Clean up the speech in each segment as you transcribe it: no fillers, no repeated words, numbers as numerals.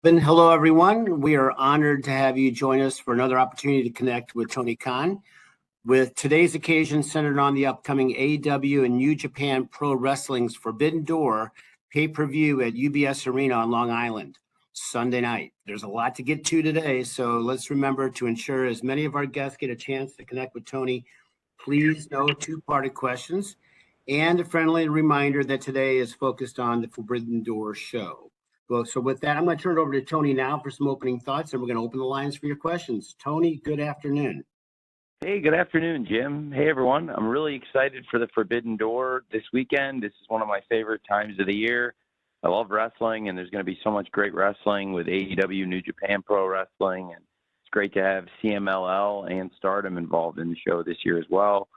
Hello, everyone. We are honored to have you join us for another opportunity to connect with Tony Khan. With today's occasion centered on the upcoming AEW and New Japan Pro Wrestling's Forbidden Door pay-per-view at UBS Arena on Long Island, Sunday night. There's a lot to get to today, so let's remember to ensure as many of our guests get a chance to connect with Tony. Please no two-parted questions, and a friendly reminder that today is focused on the Forbidden Door show. Well, so with that, I'm going to turn it over to Tony now for some opening thoughts, and we're going to open the lines for your questions. Tony, good afternoon. Hey, good afternoon, Jim. Hey, everyone. I'm really excited for the Forbidden Door this weekend. This is one of my favorite times of the year. I love wrestling, and there's going to be so much great wrestling with AEW, New Japan Pro Wrestling, and it's great to have CMLL and STARDOM involved in the show this year as well.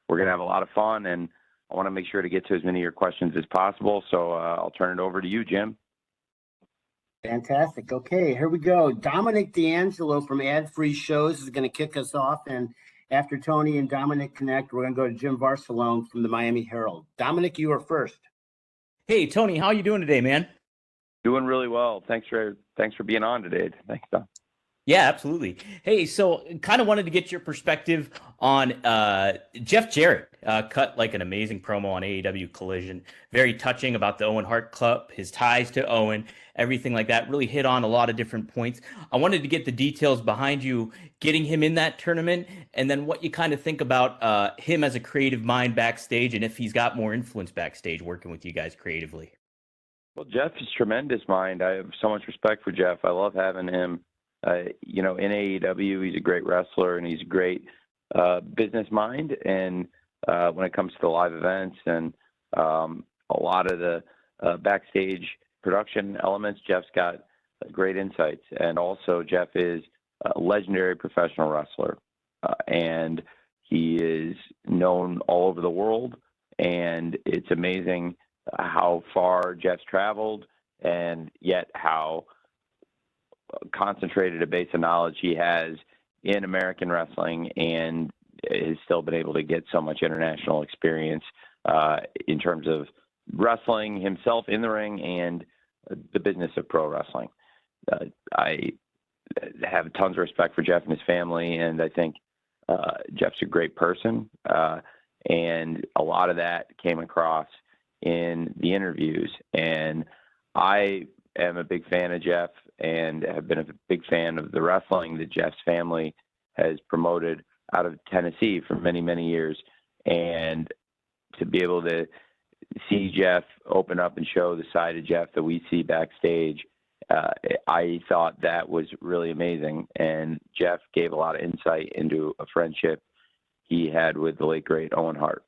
We're going to have a lot of fun, and I want to make sure to get to as many of your questions as possible, so I'll turn it over to you, Jim. Fantastic. Okay, here we go. Dominic D'Angelo from Ad Free Shows is going to kick us off. And after Tony and Dominic connect, we're going to go to Jim Barcelone from the Miami Herald. Dominic, you are first. Hey, Tony, how are you doing today, man? Doing really well. Thanks for being on today. Thanks, Dom. Yeah, absolutely. Hey, so kind of wanted to get your perspective on Jeff Jarrett. Cut like an amazing promo on AEW Collision. Very touching about the Owen Hart Club, his ties to Owen, everything like that. Really hit on a lot of different points. I wanted to get the details behind you getting him in that tournament, and then what you kind of think about him as a creative mind backstage, and if he's got more influence backstage working with you guys creatively. Well, Jeff is tremendous mind. I have so much respect for Jeff. I love having him. In AEW, he's a great wrestler and he's a great business mind. And when it comes to the live events and a lot of the backstage production elements, Jeff's got great insights. And also, Jeff is a legendary professional wrestler, and he is known all over the world. And it's amazing how far Jeff's traveled, and yet how concentrated a base of knowledge he has in American wrestling, and has still been able to get so much international experience in terms of wrestling himself in the ring and the business of pro wrestling. I have tons of respect for Jeff and his family, and I think Jeff's a great person, and a lot of that came across in the interviews. And I am a big fan of Jeff and have been a big fan of the wrestling that Jeff's family has promoted out of Tennessee for many, many years. And to be able to see Jeff open up and show the side of Jeff that we see backstage, I thought that was really amazing. And Jeff gave a lot of insight into a friendship he had with the late, great Owen Hart.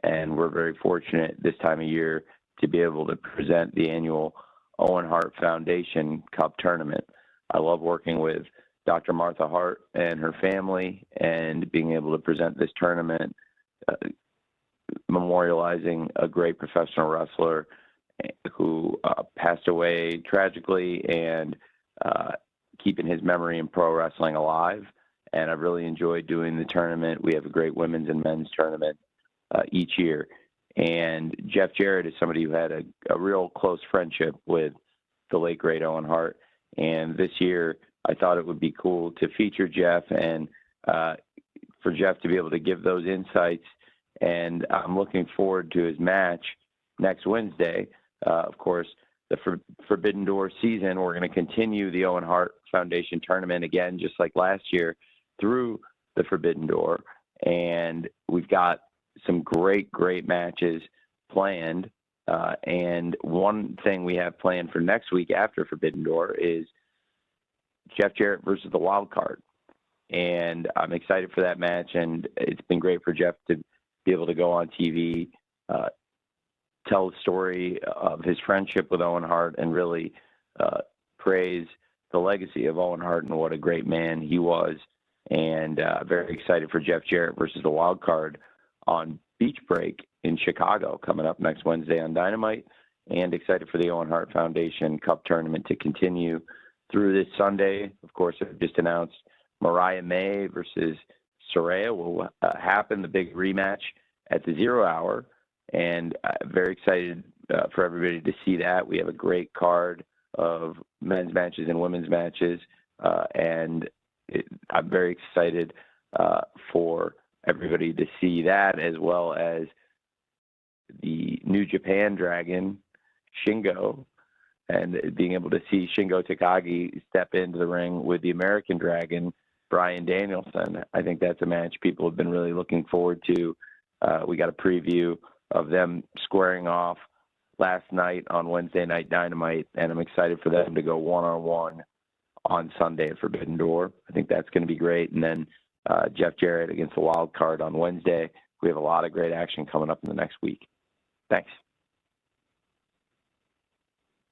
And we're very fortunate this time of year to be able to present the annual Owen Hart Foundation Cup tournament. I love working with Dr. Martha Hart and her family, and being able to present this tournament, memorializing a great professional wrestler who passed away tragically, and keeping his memory in pro wrestling alive. And I've really enjoyed doing the tournament. We have a great women's and men's tournament each year. And Jeff Jarrett is somebody who had a real close friendship with the late, great Owen Hart. And this year, I thought it would be cool to feature Jeff, and for Jeff to be able to give those insights. And I'm looking forward to his match next Wednesday. Of course, the Forbidden Door season, we're going to continue the Owen Hart Foundation tournament again, just like last year, through the Forbidden Door. And we've got some great, great matches planned. And one thing we have planned for next week after Forbidden Door is Jeff Jarrett versus the Wild Card. And I'm excited for that match. And it's been great for Jeff to be able to go on TV, tell the story of his friendship with Owen Hart, and really praise the legacy of Owen Hart and what a great man he was. And very excited for Jeff Jarrett versus the Wild Card on Beach Break in Chicago coming up next Wednesday on Dynamite, and excited for the Owen Hart Foundation Cup tournament to continue through this Sunday. Of course, I've just announced Mariah May versus Saraya will happen, the big rematch at the 0 hour, and very excited for everybody to see that. We have a great card of men's matches and women's matches. I'm very excited for everybody to see that, as well as the New Japan Dragon, Shingo, and being able to see Shingo Takagi step into the ring with the American Dragon, Bryan Danielson. I think that's a match people have been really looking forward to. We got a preview of them squaring off last night on Wednesday Night Dynamite, and I'm excited for them to go one-on-one on Sunday at Forbidden Door. I think that's going to be great. And then Jeff Jarrett against the Wild Card on Wednesday. We have a lot of great action coming up in the next week. Thanks.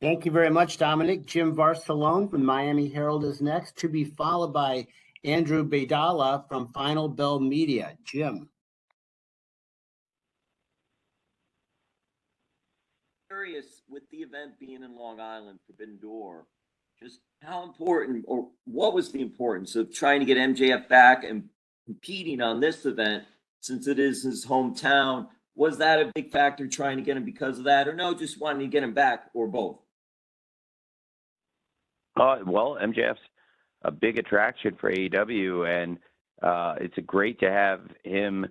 Thank you very much, Dominic. Jim Barcelone from Miami Herald is next, to be followed by Andrew Baydala from Final Bell Media. Jim. Curious, with the event being in Long Island, Forbidden Door, just how important, or what was the importance of trying to get MJF back and competing on this event, since it is his hometown? Was that a big factor trying to get him because of that, or no, just wanting to get him back, or both? Well, MJF's a big attraction for AEW, and it's great to have him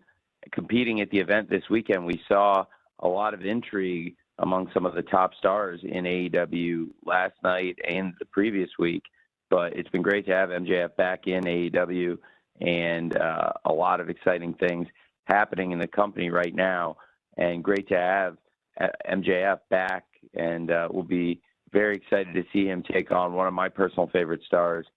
competing at the event this weekend. We saw a lot of intrigue among some of the top stars in AEW last night and the previous week, but it's been great to have MJF back in AEW, and a lot of exciting things happening in the company right now, and great to have MJF back, and we'll be very excited to see him take on one of my personal favorite stars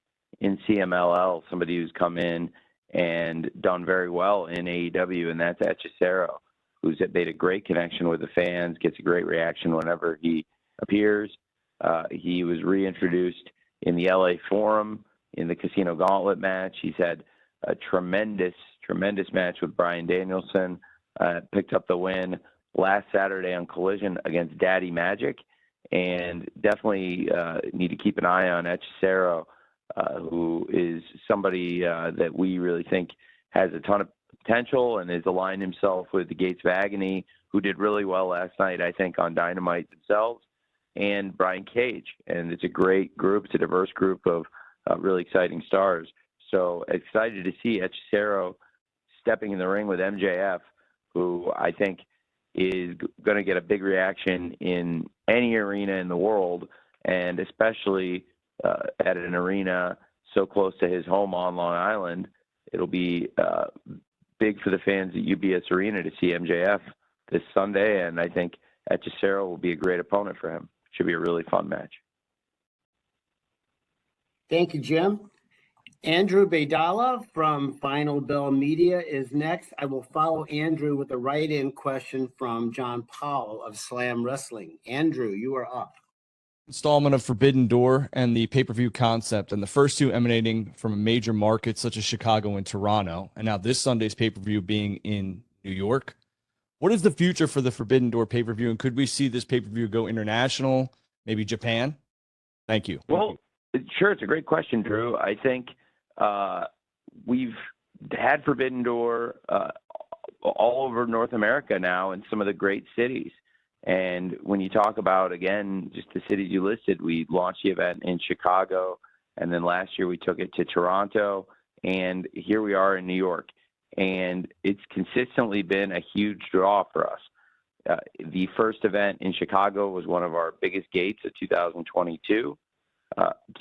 in CMLL, somebody who's come in and done very well in AEW, and that's Hechicero, who's made a great connection with the fans, gets a great reaction whenever he appears. He was reintroduced in the LA Forum in the Casino Gauntlet match. He's had a tremendous match with Bryan Danielson, picked up the win last Saturday on Collision against Daddy Magic, and definitely need to keep an eye on Hechicero, who is somebody that we really think has a ton of potential and has aligned himself with the Gates of Agony, who did really well last night, I think, on Dynamite themselves, and Brian Cage. And it's a great group. It's a diverse group of really exciting stars. So excited to see Hechicero stepping in the ring with MJF, who I think is going to get a big reaction in any arena in the world, and especially at an arena so close to his home on Long Island. It'll be big for the fans at UBS Arena to see MJF this Sunday, and I think Hechicero will be a great opponent for him. Should be a really fun match. Thank you, Jim. Andrew Baydala from Final Bell Media is next. I will follow Andrew with a write-in question from John Powell of Slam Wrestling. Andrew, you are up. Installment of Forbidden Door and the pay-per-view concept, and the first two emanating from a major market such as Chicago and Toronto, and now this Sunday's pay-per-view being in New York. What is the future for the Forbidden Door pay-per-view, and could we see this pay-per-view go international, maybe Japan? Thank you. Well, sure, it's a great question, Drew. I think we've had Forbidden Door all over North America now in some of the great cities. And when you talk about, again, just the cities you listed, we launched the event in Chicago, and then last year we took it to Toronto, and here we are in New York. And it's consistently been a huge draw for us. The first event in Chicago was one of our biggest gates of 2022.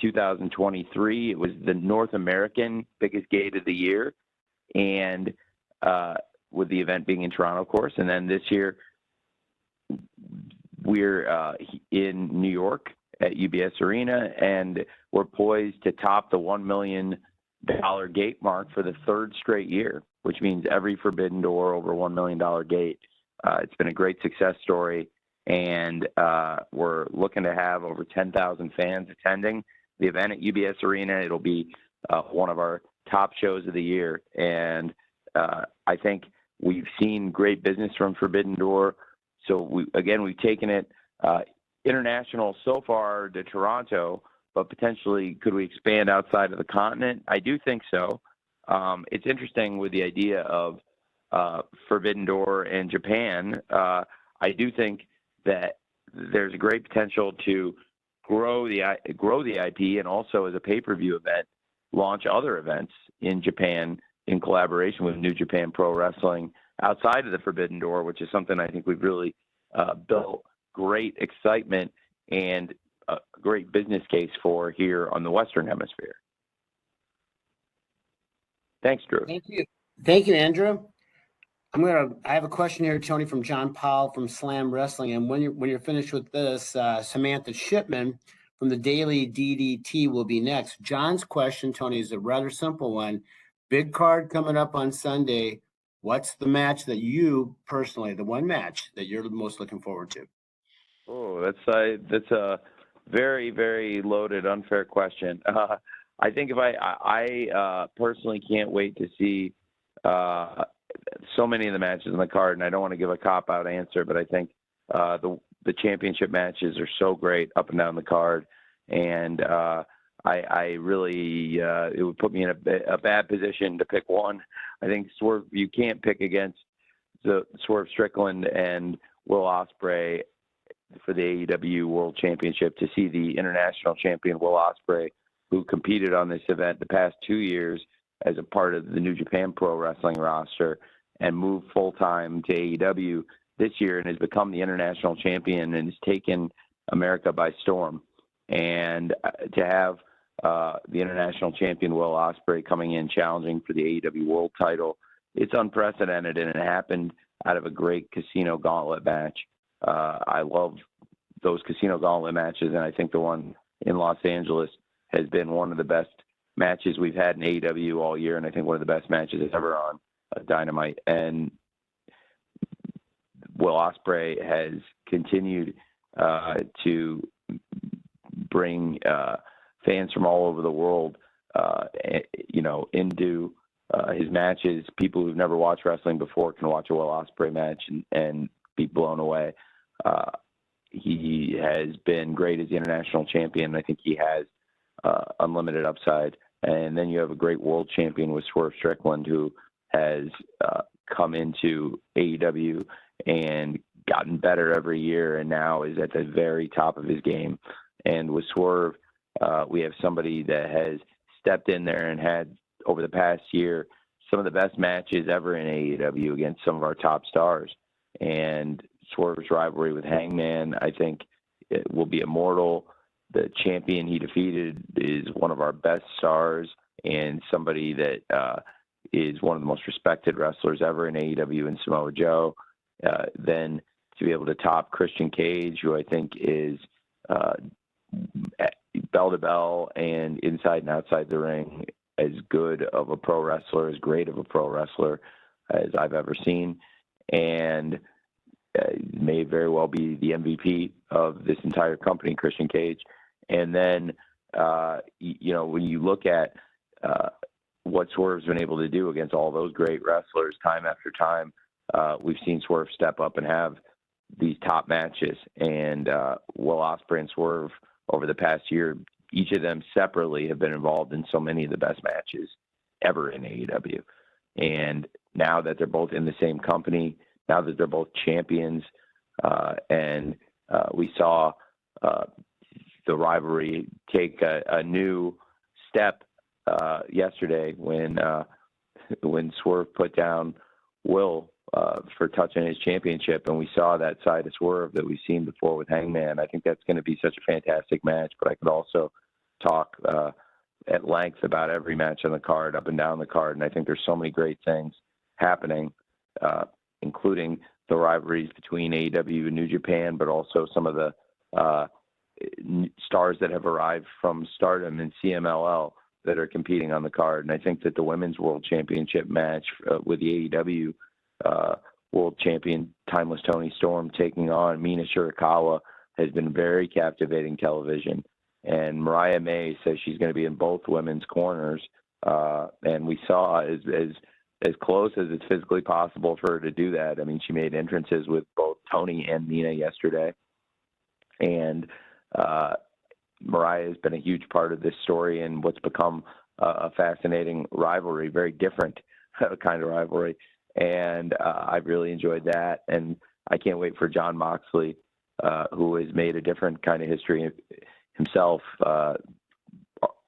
2023, it was the North American biggest gate of the year, and with the event being in Toronto, of course. And then this year, we're in New York at UBS Arena, and we're poised to top the $1 million gate mark for the third straight year, which means every Forbidden Door over $1 million gate. It's been a great success story, and we're looking to have over 10,000 fans attending the event at UBS Arena. It'll be one of our top shows of the year, and I think we've seen great business from Forbidden Door. So we've taken it international so far to Toronto, but potentially could we expand outside of the continent? I do think so. It's interesting with the idea of Forbidden Door in Japan. I do think that there's a great potential to grow the IP, and also as a pay-per-view event, launch other events in Japan in collaboration with New Japan Pro Wrestling outside of the Forbidden Door, which is something I think we've really built great excitement and a great business case for here on the Western Hemisphere. Thanks, Drew. Thank you. Thank you, Andrew. I have a question here, Tony, from John Powell from Slam Wrestling. And when you're finished with this, Samantha Shipman from the Daily DDT will be next. John's question, Tony, is a rather simple one. Big card coming up on Sunday. What's the match that you personally, the one match that you're most looking forward to? Oh, that's a very, very loaded, unfair question. I think if I personally can't wait to see so many of the matches on the card, and I don't want to give a cop-out answer, but I think the championship matches are so great up and down the card, and I really it would put me in a bad position to pick one. I think Swerve, you can't pick against the Swerve Strickland and Will Ospreay for the AEW World Championship, to see the international champion Will Ospreay, who competed on this event the past 2 years as a part of the New Japan Pro Wrestling roster, and moved full-time to AEW this year and has become the international champion and has taken America by storm. And to have the international champion Will Ospreay coming in challenging for the AEW World title, it's unprecedented, and it happened out of a great Casino Gauntlet match. I love those Casino Gauntlet matches, and I think the one in Los Angeles has been one of the best matches we've had in AEW all year, and I think one of the best matches ever on Dynamite. And Will Ospreay has continued to bring fans from all over the world, into his matches. People who've never watched wrestling before can watch a Will Ospreay match and be blown away. He has been great as the international champion. I think he has unlimited upside. And then you have a great world champion with Swerve Strickland, who has come into AEW and gotten better every year, and now is at the very top of his game. And with Swerve, we have somebody that has stepped in there and had, over the past year, some of the best matches ever in AEW against some of our top stars. And Swerve's rivalry with Hangman, I think, it will be immortal. The champion he defeated is one of our best stars and somebody that is one of the most respected wrestlers ever in AEW, in Samoa Joe. Then to be able to top Christian Cage, who I think is bell to bell and inside and outside the ring as good of a pro wrestler, as great of a pro wrestler as I've ever seen, and may very well be the MVP of this entire company, Christian Cage. And then, when you look at what Swerve's been able to do against all those great wrestlers time after time, we've seen Swerve step up and have these top matches. And Will Ospreay and Swerve, over the past year, each of them separately have been involved in so many of the best matches ever in AEW. And now that they're both in the same company, now that they're both champions, and we saw the rivalry take a new step yesterday when Swerve put down Will for touching his championship, and we saw that side of Swerve that we've seen before with Hangman. I think that's going to be such a fantastic match, but I could also talk at length about every match on the card, up and down the card, and I think there's so many great things happening, including the rivalries between AEW and New Japan, but also some of the stars that have arrived from Stardom and CMLL that are competing on the card. And I think that the Women's World Championship match with the AEW World Champion Timeless Toni Storm taking on Mina Shirakawa has been very captivating television. And Mariah May says she's going to be in both women's corners. And we saw as close as it's physically possible for her to do that. I mean, she made entrances with both Toni and Mina yesterday. And Mariah has been a huge part of this story and what's become a fascinating rivalry, very different kind of rivalry. And I've really enjoyed that. And I can't wait for Jon Moxley, who has made a different kind of history himself,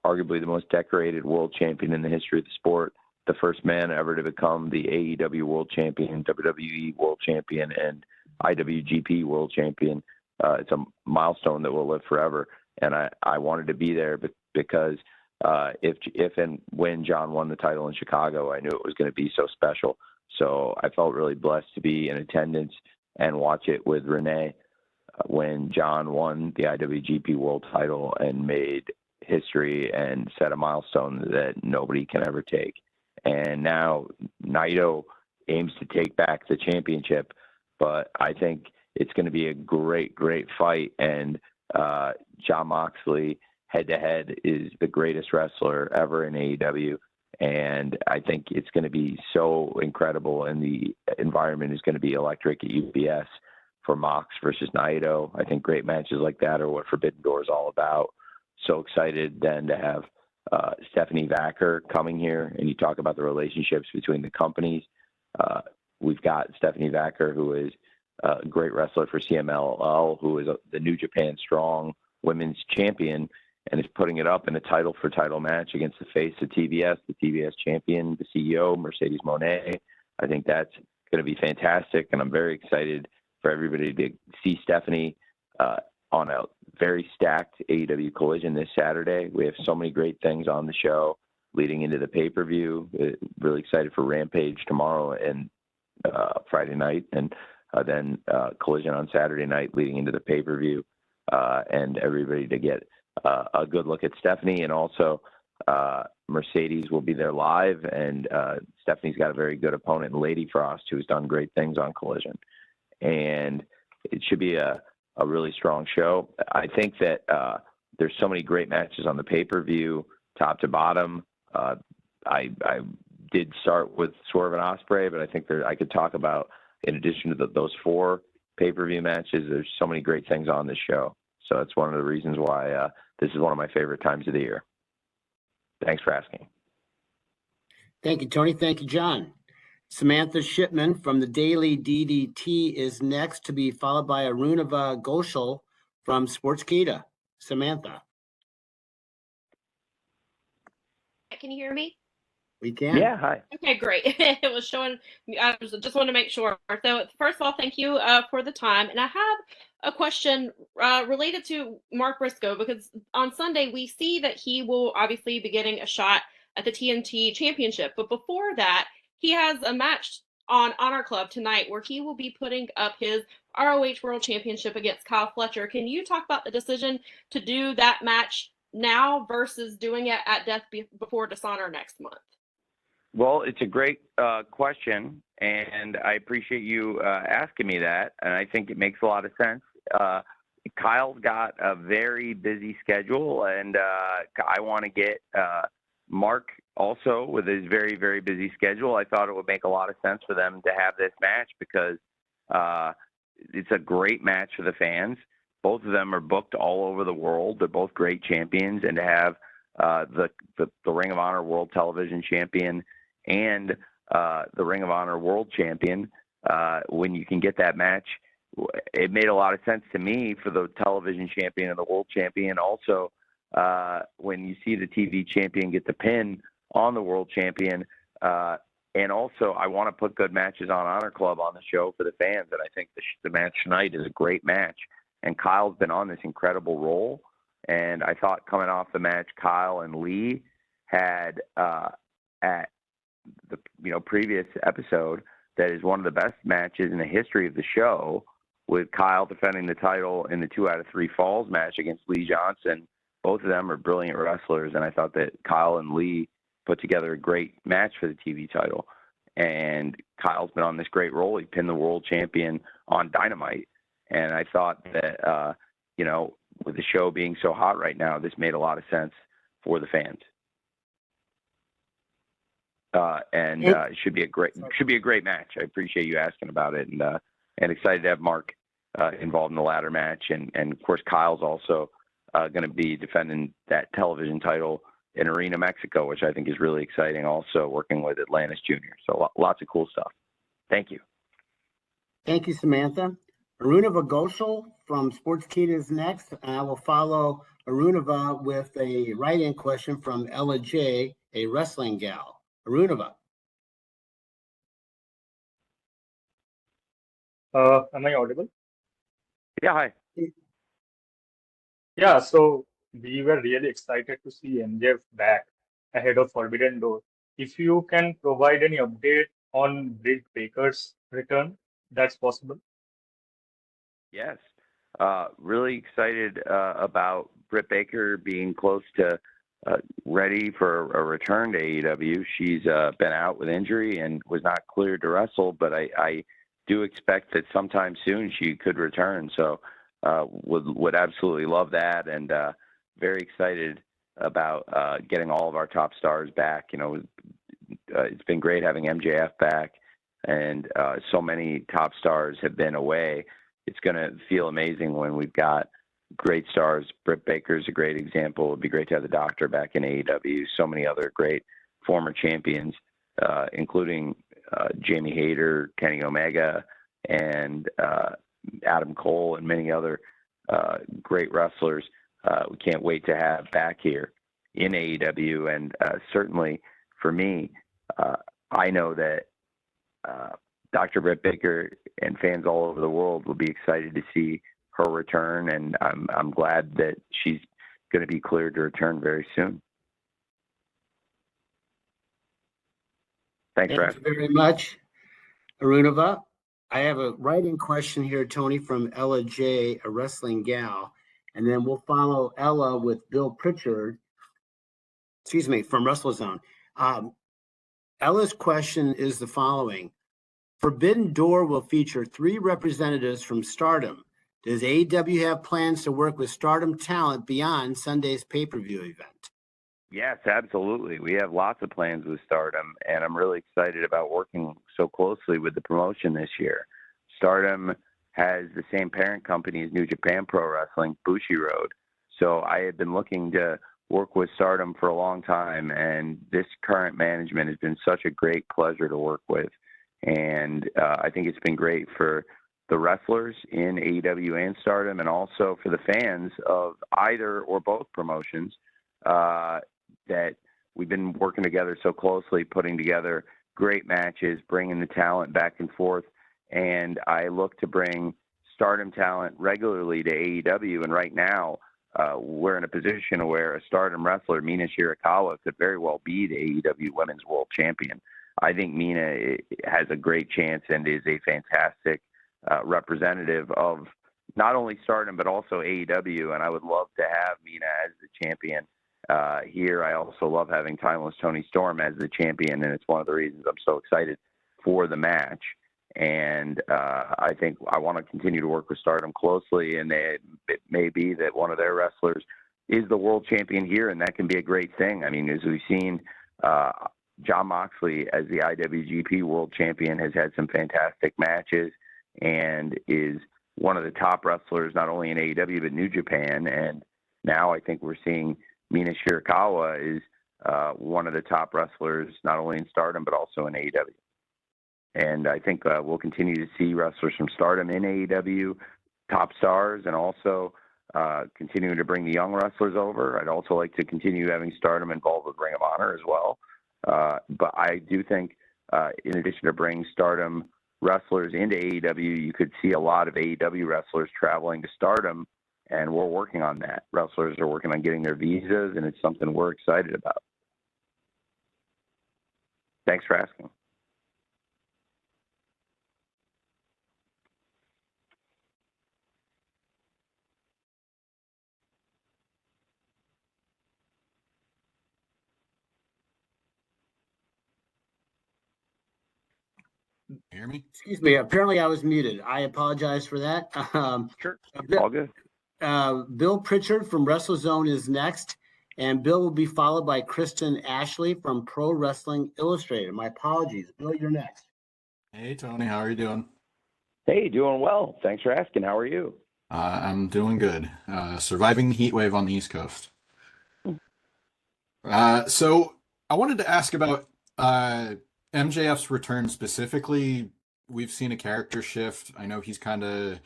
arguably the most decorated world champion in the history of the sport, the first man ever to become the AEW world champion, WWE world champion, and IWGP world champion. It's a milestone that will live forever. And I wanted to be there because if and when John won the title in Chicago, I knew it was going to be so special. So I felt really blessed to be in attendance and watch it with Renee when John won the IWGP world title and made history and set a milestone that nobody can ever take. And now Naito aims to take back the championship, but I think it's going to be a great, great fight. And Jon Moxley head-to-head is the greatest wrestler ever in AEW. And I think it's going to be so incredible, and the environment is going to be electric at UBS for Mox versus Naito. I think great matches like that are what Forbidden Door is all about. So excited then to have Stephanie Vacker coming here, and you talk about the relationships between the companies. We've got Stephanie Vacker, who is a great wrestler for CMLL, who is the New Japan Strong Women's Champion, and is putting it up in a title-for-title match against the face of TBS, the TBS champion, the CEO, Mercedes Moné. I think that's going to be fantastic, and I'm very excited for everybody to see Stephanie on a very stacked AEW Collision this Saturday. We have so many great things on the show leading into the pay-per-view. Really excited for Rampage tomorrow and Friday night, and then Collision on Saturday night leading into the pay-per-view, and everybody to get a good look at Stephanie. And also Mercedes will be there live, and Stephanie's got a very good opponent in Lady Frost, who's done great things on Collision. And it should be a really strong show. I think that there's so many great matches on the pay-per-view, top to bottom. I did start with Swerve and Ospreay, but I think I could talk about, in addition to those 4 pay-per-view matches, there's so many great things on this show. So that's one of the reasons why this is one of my favorite times of the year. Thanks for asking. Thank you, Tony. Thank you, John. Samantha Shipman from the Daily DDT is next, to be followed by Arunava Ghoshal from Sportskeeda. Samantha. Can you hear me? We can. Yeah, hi. Okay, great. It was showing. I just wanted to make sure. So, first of all, thank you for the time. And I have a question related to Mark Briscoe, because on Sunday we see that he will obviously be getting a shot at the TNT Championship. But before that, he has a match on Honor Club tonight where he will be putting up his ROH World Championship against Kyle Fletcher. Can you talk about the decision to do that match now versus doing it at Death Before Dishonor next month? Well, it's a great question, and I appreciate you asking me that, and I think it makes a lot of sense. Kyle's got a very busy schedule, and I want to get Mark also with his very, very busy schedule. I thought it would make a lot of sense for them to have this match because it's a great match for the fans. Both of them are booked all over the world. They're both great champions, and to have the Ring of Honor World Television Champion and the Ring of Honor World Champion, when you can get that match, it made a lot of sense to me for the television champion and the world champion. Also, when you see the TV champion get the pin on the world champion, and also I want to put good matches on Honor Club on the show for the fans, and I think the match tonight is a great match. And Kyle's been on this incredible role, and I thought coming off the match Kyle and Lee had at the previous episode, that is one of the best matches in the history of the show, with Kyle defending the title in the 2 out of 3 falls match against Lee Johnson. Both of them are brilliant wrestlers, and I thought that Kyle and Lee put together a great match for the TV title. And Kyle's been on this great role. He pinned the world champion on Dynamite, and I thought that with the show being so hot right now, this made a lot of sense for the fans. It should be a great match. I appreciate you asking about it, and excited to have Mark involved in the ladder match, and of course Kyle's also going to be defending that television title in Arena Mexico, which I think is really exciting. Also working with Atlantis Jr. So lots of cool stuff. Thank you. Thank you, Samantha. Arunava Ghoshal from Sportskeeda is next, and I will follow Arunava with a write-in question from Ella J, a wrestling gal. Arunava. Am I audible? Yeah, hi. Yeah, so we were really excited to see MJF back ahead of Forbidden Door. If you can provide any update on Britt Baker's return, that's possible. Yes. Really excited about Britt Baker being close to ready for a return to AEW. She's been out with injury and was not cleared to wrestle, but I do expect that sometime soon she could return. So would absolutely love that, and very excited about getting all of our top stars back. You know, it's been great having MJF back, and so many top stars have been away. It's going to feel amazing when we've got great stars. Britt Baker's a great example. It'd be great to have the Doctor back in AEW. So many other great former champions, including Jamie Hayter, Kenny Omega, and Adam Cole, and many other great wrestlers. We can't wait to have back here in AEW. And certainly for me, I know that Dr. Britt Baker and fans all over the world will be excited to see her return, and I'm glad that she's going to be cleared to return very soon. Thanks, Thank you very much, Arunava. I have a writing question here, Tony, from Ella J, a wrestling gal, and then we'll follow Ella with Bill Pritchard, from WrestleZone. Ella's question is the following. Forbidden Door will feature 3 representatives from Stardom. Does AEW have plans to work with Stardom talent beyond Sunday's pay-per-view event? Yes, absolutely. We have lots of plans with Stardom, and I'm really excited about working so closely with the promotion this year. Stardom has the same parent company as New Japan Pro Wrestling, Bushiroad. So I had been looking to work with Stardom for a long time, and this current management has been such a great pleasure to work with. And I think it's been great for the wrestlers in AEW and Stardom, and also for the fans of either or both promotions, that we've been working together so closely, putting together great matches, bringing the talent back and forth. And I look to bring Stardom talent regularly to AEW. And right now, we're in a position where a Stardom wrestler, Mina Shirakawa, could very well be the AEW Women's World Champion. I think Mina has a great chance and is a fantastic representative of not only Stardom but also AEW, and I would love to have Mina as the champion here. I also love having Timeless Tony Storm as the champion, and it's one of the reasons I'm so excited for the match. And I think I want to continue to work with Stardom closely, and it may be that one of their wrestlers is the world champion here, and that can be a great thing. I mean, as we've seen, Jon Moxley as the IWGP World Champion has had some fantastic matches and is one of the top wrestlers not only in AEW but New Japan. And now I think we're seeing Mina Shirakawa is one of the top wrestlers not only in Stardom but also in AEW. And I think we'll continue to see wrestlers from Stardom in AEW, top stars, and also continuing to bring the young wrestlers over. I'd also like to continue having Stardom involved with Ring of Honor as well. But I do think, in addition to bringing Stardom wrestlers into AEW, you could see a lot of AEW wrestlers traveling to Stardom, and we're working on that. Wrestlers are working on getting their visas, and it's something we're excited about. Thanks for asking. Hear me? Excuse me. Apparently, I was muted. I apologize for that. Sure. Bill, All good. Bill Pritchard from WrestleZone is next, and Bill will be followed by Kristen Ashley from Pro Wrestling Illustrated. My apologies. Bill, you're next. Hey, Tony. How are you doing? Hey, doing well. Thanks for asking. How are you? I'm doing good. Surviving the heat wave on the East Coast. So I wanted to ask about MJF's return specifically. We've seen a character shift. I know he's kind of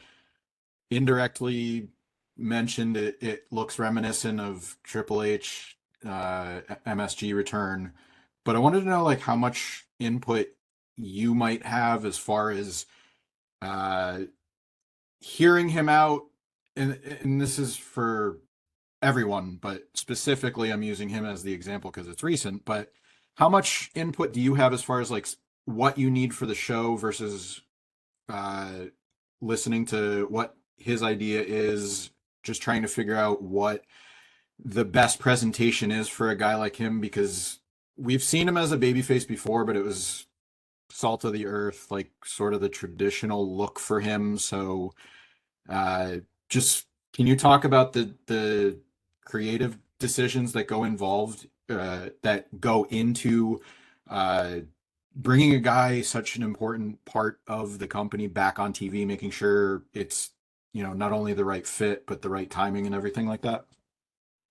indirectly mentioned it looks reminiscent of Triple H MSG return, but I wanted to know like how much input you might have as far as hearing him out, and this is for everyone, but specifically I'm using him as the example because it's recent, but how much input do you have as far as like what you need for the show versus listening to what his idea is, just trying to figure out what the best presentation is for a guy like him, because we've seen him as a babyface before, but it was salt of the earth, like sort of the traditional look for him. So just can you talk about the creative decisions that go involved that go into bringing a guy such an important part of the company back on TV, making sure it's, you know, not only the right fit, but the right timing and everything like that?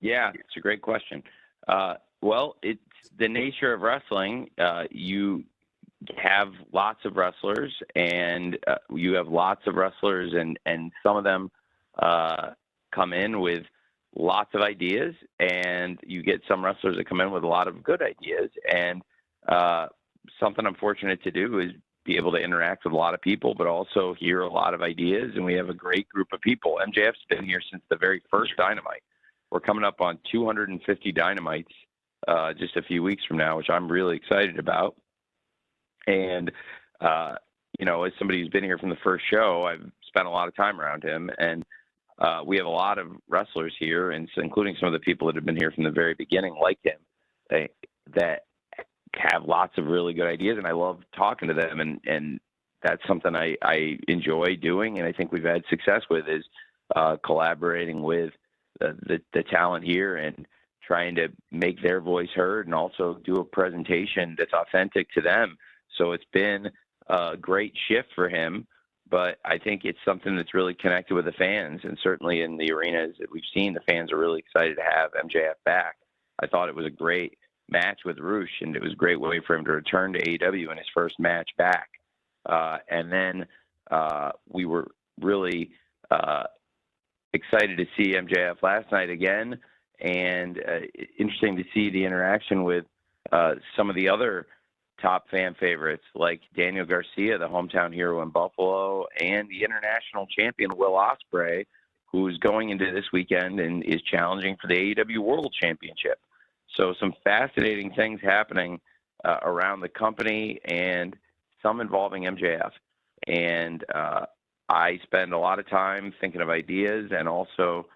Yeah, it's a great question. Well, it's the nature of wrestling. You have lots of wrestlers, and you have lots of wrestlers, and some of them come in with lots of ideas, and you get some wrestlers that come in with a lot of good ideas. And something I'm fortunate to do is be able to interact with a lot of people, but also hear a lot of ideas. And we have a great group of people. MJF's been here since the very first Dynamite. We're coming up on 250 Dynamites just a few weeks from now, which I'm really excited about. And, you know, as somebody who's been here from the first show, I've spent a lot of time around him. And we have a lot of wrestlers here, and including some of the people that have been here from the very beginning, like him, that have lots of really good ideas. And I love talking to them. And that's something I enjoy doing. And I think we've had success with is collaborating with the talent here and trying to make their voice heard and also do a presentation that's authentic to them. So it's been a great shift for him, but I think it's something that's really connected with the fans. And certainly in the arenas that we've seen, the fans are really excited to have MJF back. I thought it was a great match with Roosh, and it was a great way for him to return to AEW in his first match back. And then we were really excited to see MJF last night again, and interesting to see the interaction with some of the other top fan favorites like Daniel Garcia, the hometown hero in Buffalo, and the international champion Will Ospreay, who's going into this weekend and is challenging for the AEW World Championship. So some fascinating things happening around the company, and some involving MJF. And I spend a lot of time thinking of ideas and also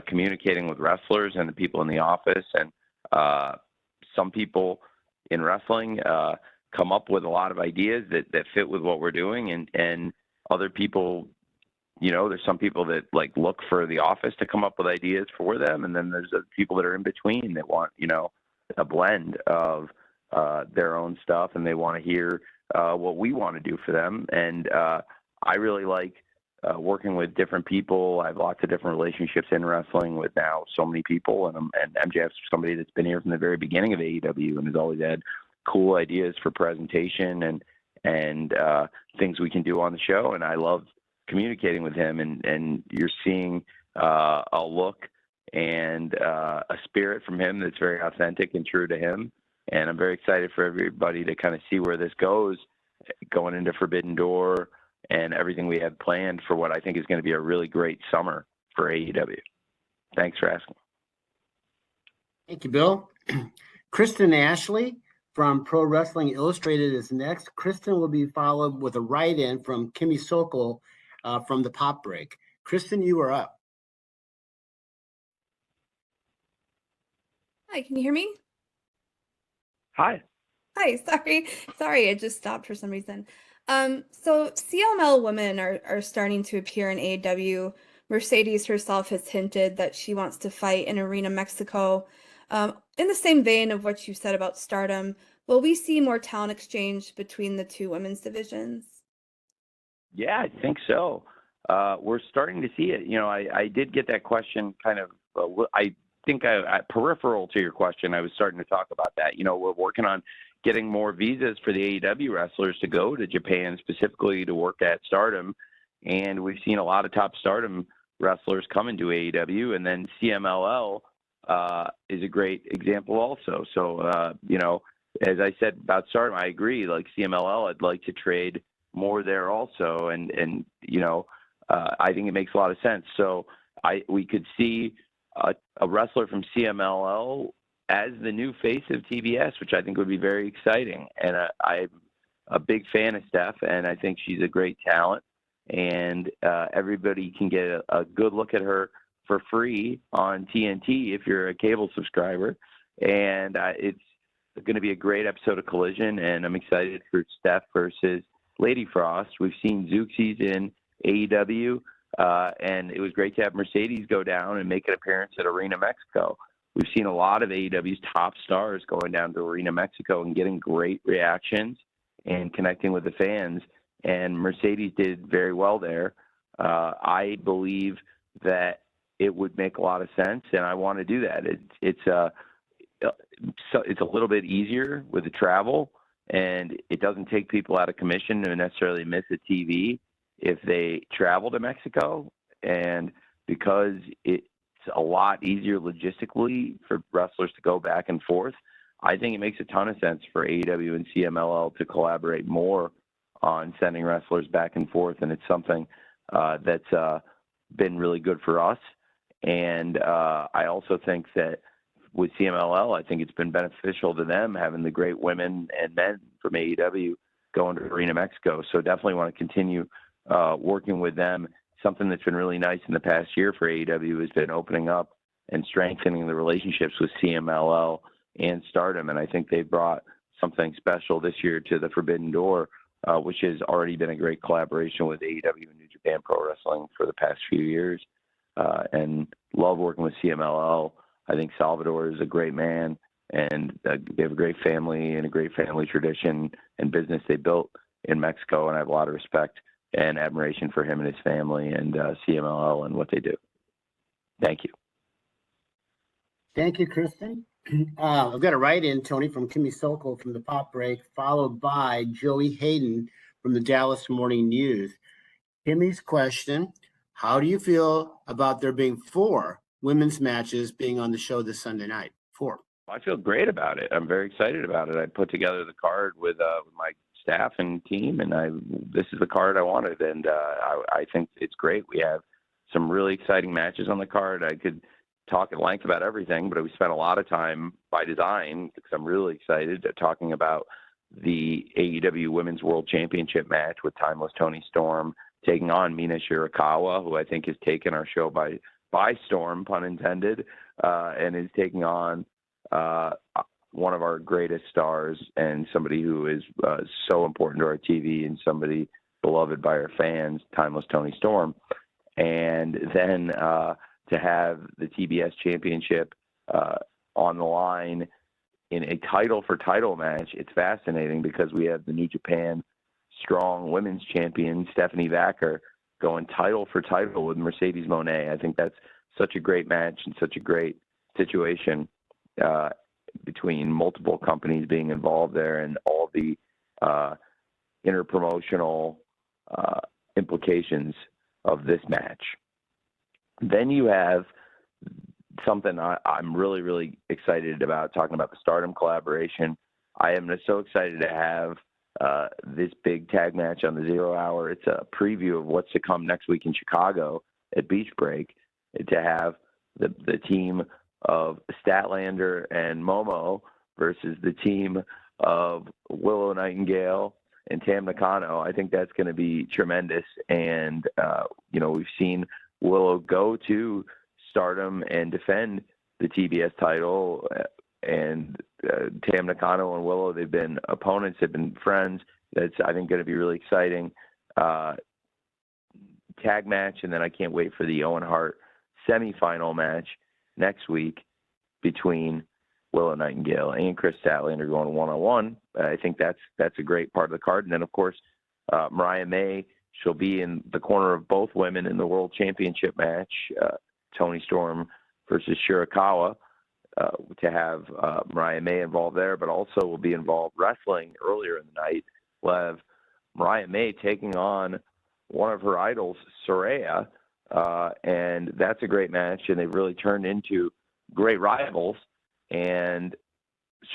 communicating with wrestlers and the people in the office. And some people in wrestling come up with a lot of ideas that fit with what we're doing. And other people, you know, there's some people that like look for the office to come up with ideas for them. And then there's people that are in between that want, you know, a blend of their own stuff, and they want to hear what we want to do for them. And I really like working with different people. I have lots of different relationships in wrestling with now so many people, and MJF's somebody that's been here from the very beginning of AEW and has always had cool ideas for presentation and things we can do on the show. And I love communicating with him, and you're seeing a look and a spirit from him that's very authentic and true to him. And I'm very excited for everybody to kind of see where this goes going into Forbidden Door and everything we have planned for what I think is going to be a really great summer for AEW. Thanks for asking. Thank you, Bill. Kristen Ashley from Pro Wrestling Illustrated is next. Kristen will be followed with a write-in from Kimmy Sokol from the Pop Break. Kristen, you are up. Hi, can you hear me? Hi. Hi, sorry, it just stopped for some reason. So CML women are starting to appear in AEW. Mercedes herself has hinted that she wants to fight in Arena Mexico. In the same vein of what you said about Stardom, will we see more talent exchange between the two women's divisions? Yeah, I think so. We're starting to see it. You know, I did get that question kind of, I think peripheral to your question, I was starting to talk about that. You know, we're working on getting more visas for the AEW wrestlers to go to Japan specifically to work at Stardom. And we've seen a lot of top Stardom wrestlers coming to AEW, and then CMLL is a great example also. So, you know, as I said about Stardom, I agree. Like CMLL, I'd like to trade more there also, and you know, I think it makes a lot of sense. So we could see a wrestler from CMLL as the new face of TBS, which I think would be very exciting. And I'm a big fan of Steph, and I think she's a great talent. And everybody can get a good look at her for free on TNT if you're a cable subscriber. And it's going to be a great episode of Collision, and I'm excited for Steph versus Lady Frost. We've seen Zooxies in AEW, and it was great to have Mercedes go down and make an appearance at Arena Mexico. We've seen a lot of AEW's top stars going down to Arena Mexico and getting great reactions and connecting with the fans, and Mercedes did very well there. I believe that it would make a lot of sense, and I want to do that. It's a little bit easier with the travel, and it doesn't take people out of commission to necessarily miss a TV if they travel to Mexico. And because it's a lot easier logistically for wrestlers to go back and forth, I think it makes a ton of sense for AEW and CMLL to collaborate more on sending wrestlers back and forth. And it's something that's been really good for us. And I also think that with CMLL, I think it's been beneficial to them having the great women and men from AEW going to Arena Mexico. So definitely want to continue working with them. Something that's been really nice in the past year for AEW has been opening up and strengthening the relationships with CMLL and Stardom. And I think they brought something special this year to the Forbidden Door, which has already been a great collaboration with AEW and New Japan Pro Wrestling for the past few years. And love working with CMLL. I think Salvador is a great man, and they have a great family and a great family tradition and business they built in Mexico. And I have a lot of respect and admiration for him and his family and CMLL and what they do. Thank you. Thank you, Kristen. I've got a write-in, Tony, from Kimmy Sokol from the Pop Break, followed by Joey Hayden from the Dallas Morning News. Kimmy's question: how do you feel about there being 4 women's matches being on the show this Sunday night? 4. I feel great about it. I'm very excited about it. I put together the card with my staff and team, and this is the card I wanted, and I think it's great. We have some really exciting matches on the card. I could talk at length about everything, but we spent a lot of time by design because I'm really excited talking about the AEW Women's World Championship match with Timeless Toni Storm taking on Mina Shirakawa, who I think has taken our show by storm, pun intended, and is taking on one of our greatest stars and somebody who is so important to our TV and somebody beloved by our fans, Timeless Toni Storm. And then to have the TBS Championship on the line in a title-for-title match, it's fascinating because we have the New Japan Strong Women's Champion, Stephanie Vacker, going title for title with Mercedes Moné. I think that's such a great match and such a great situation between multiple companies being involved there and all the interpromotional implications of this match. Then you have something I'm really, really excited about, talking about the Stardom collaboration. I am so excited to have this big tag match on the 0 Hour. It's a preview of what's to come next week in Chicago at Beach Break, to have the team of Statlander and Momo versus the team of Willow Nightingale and Tam Nakano. I think that's going to be tremendous. And, we've seen Willow go to Stardom and defend the TBS title, and Tam Nakano and Willow, they've been opponents, they've been friends. That's, I think, going to be really exciting. Tag match, and then I can't wait for the Owen Hart semifinal match next week between Willow Nightingale and Chris Statlander going one-on-one. I think that's a great part of the card. And then, of course, Mariah May, she'll be in the corner of both women in the World Championship match, Toni Storm versus Shirakawa, to have Mariah May involved there, but also will be involved wrestling earlier in the night. We'll have Mariah May taking on one of her idols, Saraya, and that's a great match, and they've really turned into great rivals. And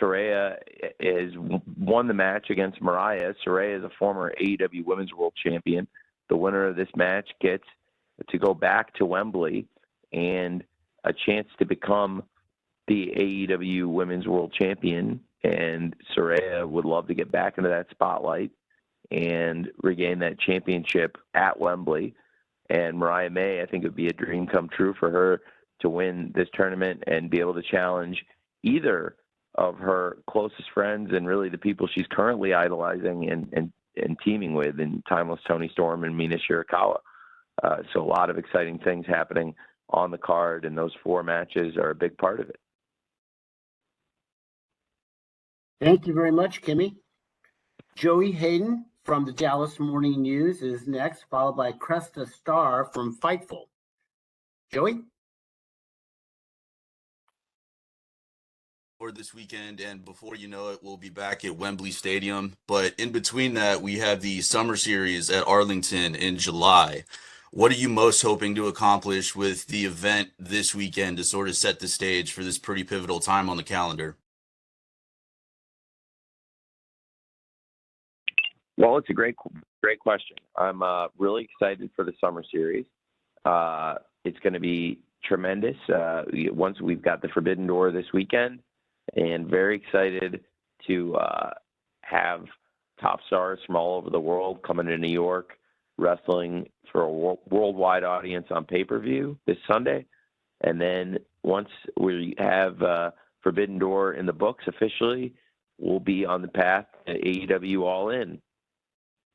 Saraya has won the match against Mariah. Saraya is a former AEW Women's World Champion. The winner of this match gets to go back to Wembley and a chance to become the AEW Women's World Champion. And Saraya would love to get back into that spotlight and regain that championship at Wembley. And Mariah May, I think it would be a dream come true for her to win this tournament and be able to challenge either of her closest friends and really the people she's currently idolizing and teaming with in Timeless Toni Storm and Mina Shirakawa. So a lot of exciting things happening on the card, and those 4 matches are a big part of it. Thank you very much, Kimmy. Joey Hayden from the Dallas Morning News is next, followed by Cresta Starr from Fightful. Joey? For this weekend, and before you know it, we'll be back at Wembley Stadium. But in between that, we have the Summer Series at Arlington in July. What are you most hoping to accomplish with the event this weekend to sort of set the stage for this pretty pivotal time on the calendar? Well, it's a great question. I'm really excited for the Summer Series. It's going to be tremendous. Once we've got the Forbidden Door this weekend, and very excited to have top stars from all over the world coming to New York, wrestling for a worldwide audience on pay-per-view this Sunday. And then once we have Forbidden Door in the books officially, we'll be on the path to AEW All In.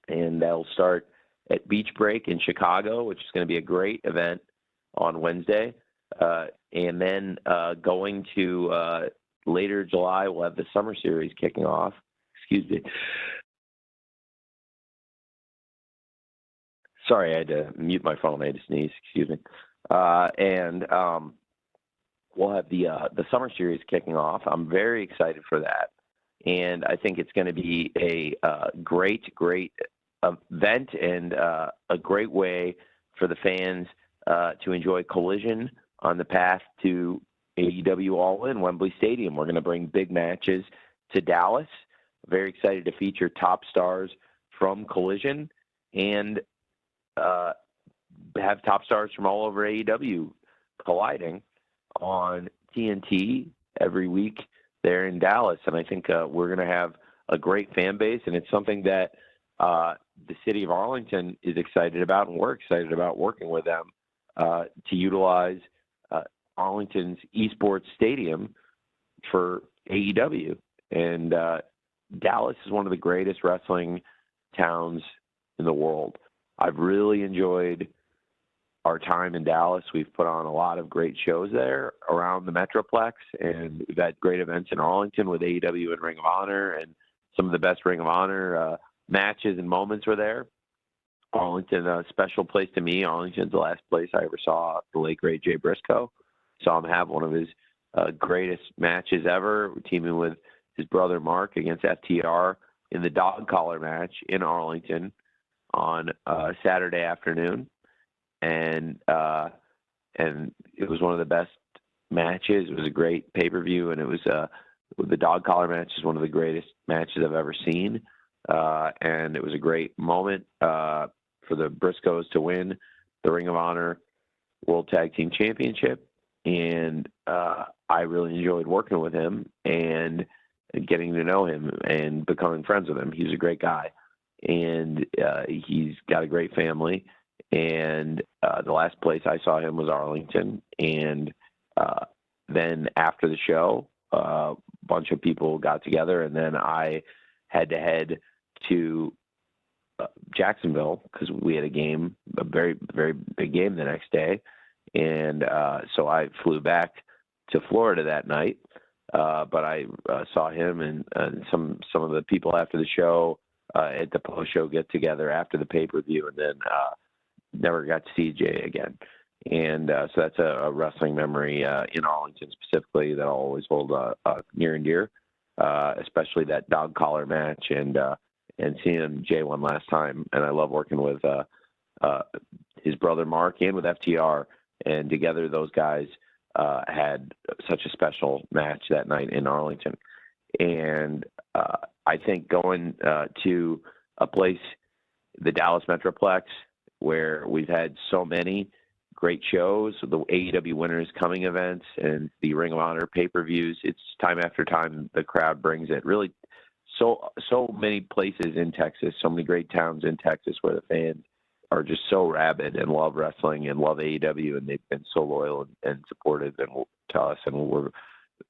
And that'll start at Beach Break in Chicago, which is going to be a great event on Wednesday. And then going to later July, we'll have the Summer Series kicking off. Excuse me. Sorry, I had to mute my phone. I had to sneeze. Excuse me. And we'll have the Summer Series kicking off. I'm very excited for that. And I think it's going to be a great event and a great way for the fans to enjoy Collision on the path to AEW All In Wembley Stadium. We're going to bring big matches to Dallas. Very excited to feature top stars from Collision and have top stars from all over AEW colliding on TNT every week there in Dallas. And I think we're going to have a great fan base, and it's something that the city of Arlington is excited about, and we're excited about working with them to utilize Arlington's esports stadium for AEW. And Dallas is one of the greatest wrestling towns in the world. I've really enjoyed our time in Dallas. We've put on a lot of great shows there around the Metroplex, and we've had great events in Arlington with AEW and Ring of Honor, and some of the best Ring of Honor matches and moments were there. Arlington, a special place to me. Arlington's the last place I ever saw the late, great Jay Briscoe. Saw him have one of his greatest matches ever, teaming with his brother Mark against FTR in the dog collar match in Arlington on Saturday afternoon. And it was one of the best matches. It was a great pay-per-view, and it was the dog collar match is one of the greatest matches I've ever seen. And it was a great moment for the Briscoes to win the Ring of Honor World Tag Team Championship. And I really enjoyed working with him and getting to know him and becoming friends with him. He's a great guy, and he's got a great family. And the last place I saw him was Arlington. And then after the show, a bunch of people got together, and then I had to head to Jacksonville because we had a very, very big game the next day. And so I flew back to Florida that night. But I saw him and some of the people after the show at the post-show get-together after the pay-per-view, and then never got to see Jay again. And so that's a wrestling memory in Arlington specifically that I'll always hold near and dear, especially that dog collar match and seeing Jay one last time. And I love working with his brother Mark and with FTR. And together those guys had such a special match that night in Arlington. And I think going to a place, the Dallas Metroplex, where we've had so many great shows, the AEW Winners Coming events and the Ring of Honor pay-per-views, it's time after time the crowd brings it. Really, so many places in Texas, so many great towns in Texas where the fans are just so rabid and love wrestling and love AEW, and they've been so loyal and supportive to us, and we're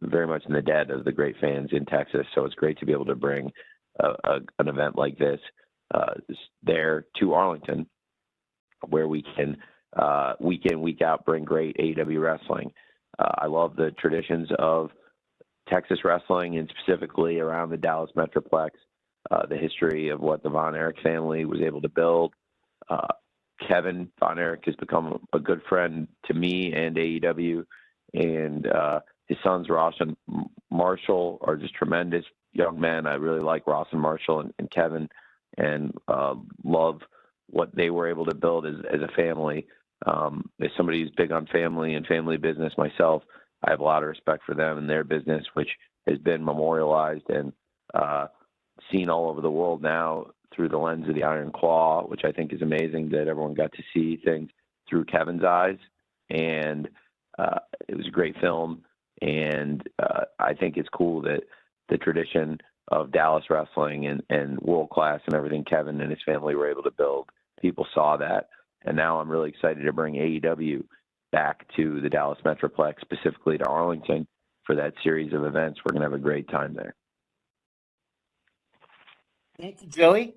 very much in the debt of the great fans in Texas. So it's great to be able to bring an event like this there to Arlington, where we can week in, week out bring great AEW wrestling. I love the traditions of Texas wrestling, and specifically around the Dallas Metroplex, the history of what the Von Erich family was able to build. Kevin Von Erich has become a good friend to me and AEW, and his sons Ross and Marshall are just tremendous young men. I really like Ross and Marshall and Kevin, and love what they were able to build as a family. As somebody who's big on family and family business myself, I have a lot of respect for them and their business, which has been memorialized and seen all over the world now through the lens of the Iron Claw, which I think is amazing that everyone got to see things through Kevin's eyes. And it was a great film. And I think it's cool that the tradition of Dallas wrestling and world class and everything Kevin and his family were able to build, people saw that. And now I'm really excited to bring AEW back to the Dallas Metroplex, specifically to Arlington, for that series of events. We're going to have a great time there. Thank you, Joey.